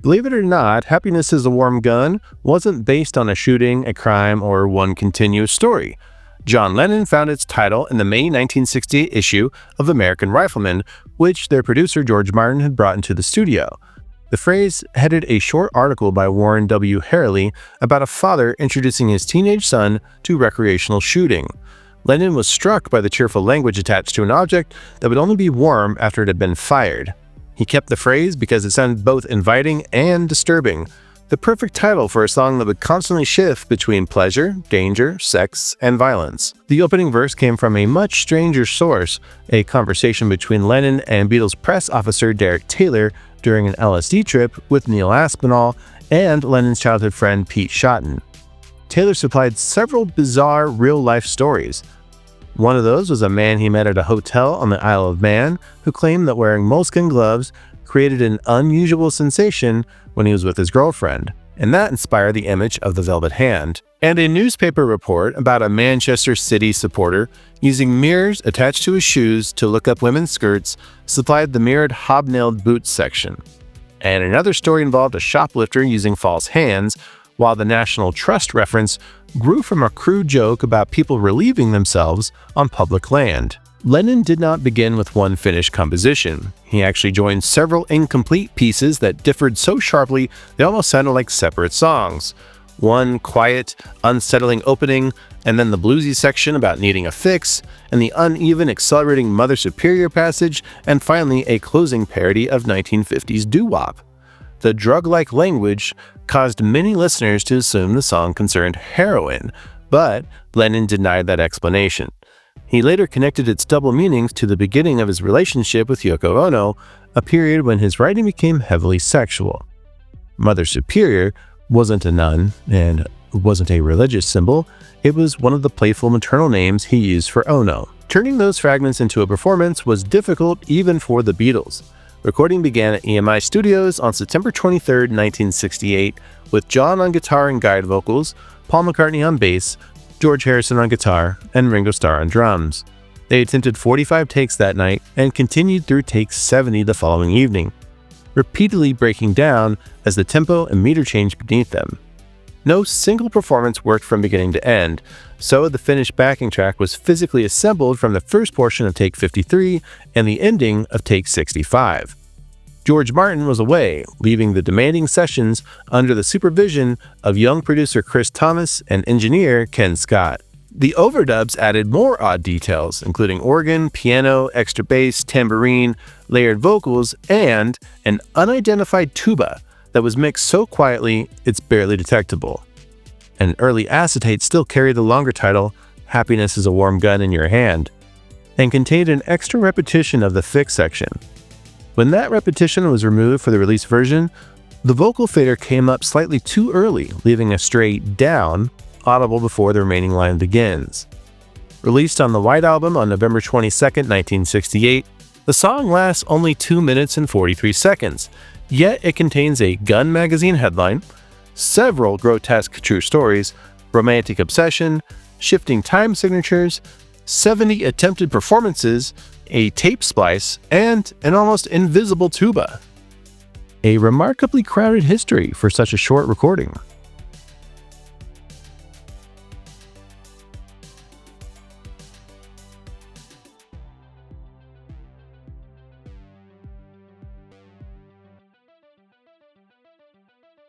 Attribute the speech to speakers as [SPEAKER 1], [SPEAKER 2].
[SPEAKER 1] Believe it or not, Happiness is a Warm Gun wasn't based on a shooting, a crime, or one continuous story. John Lennon found its title in the May 1968 issue of American Rifleman, which their producer George Martin had brought into the studio. The phrase headed a short article by Warren W. Harrelly about a father introducing his teenage son to recreational shooting. Lennon was struck by the cheerful language attached to an object that would only be warm after it had been fired. He kept the phrase because it sounded both inviting and disturbing, the perfect title for a song that would constantly shift between pleasure, danger, sex, and violence. The opening verse came from a much stranger source, a conversation between Lennon and Beatles press officer Derek Taylor during an LSD trip with Neil Aspinall and Lennon's childhood friend Pete Shotton. Taylor supplied several bizarre real-life stories. One of those was a man he met at a hotel on the Isle of Man who claimed that wearing moleskin gloves created an unusual sensation when he was with his girlfriend, and that inspired the image of the velvet hand. And a newspaper report about a Manchester City supporter using mirrors attached to his shoes to look up women's skirts supplied the mirrored hobnailed boots section. And another story involved a shoplifter using false hands, while the National Trust reference grew from a crude joke about people relieving themselves on public land. Lennon did not begin with one finished composition. He actually joined several incomplete pieces that differed so sharply they almost sounded like separate songs. One quiet, unsettling opening, and then the bluesy section about needing a fix, and the uneven, accelerating Mother Superior passage, and finally a closing parody of 1950s doo-wop. The drug-like language caused many listeners to assume the song concerned heroin, but Lennon denied that explanation. He later connected its double meanings to the beginning of his relationship with Yoko Ono, a period when his writing became heavily sexual. Mother Superior wasn't a nun and wasn't a religious symbol, it was one of the playful maternal names he used for Ono. Turning those fragments into a performance was difficult even for the Beatles. Recording began at EMI Studios on September 23, 1968, with John on guitar and guide vocals, Paul McCartney on bass, George Harrison on guitar, and Ringo Starr on drums. They attempted 45 takes that night and continued through take 70 the following evening, repeatedly breaking down as the tempo and meter changed beneath them. No single performance worked from beginning to end, so the finished backing track was physically assembled from the first portion of take 53 and the ending of take 65. George Martin was away, leaving the demanding sessions under the supervision of young producer Chris Thomas and engineer Ken Scott. The overdubs added more odd details, including organ, piano, extra bass, tambourine, layered vocals, and an unidentified tuba that was mixed so quietly it's barely detectable. An early acetate still carried the longer title, Happiness is a Warm Gun in Your Hand, and contained an extra repetition of the fix section. When that repetition was removed for the release version, the vocal fader came up slightly too early, leaving a straight down audible before the remaining line begins. Released on the White Album on November 22, 1968, the song lasts only 2 minutes and 43 seconds, yet it contains a Gun magazine headline, several grotesque true stories, romantic obsession, shifting time signatures, 70 attempted performances, a tape splice, and an almost invisible tuba. A remarkably crowded history for such a short recording.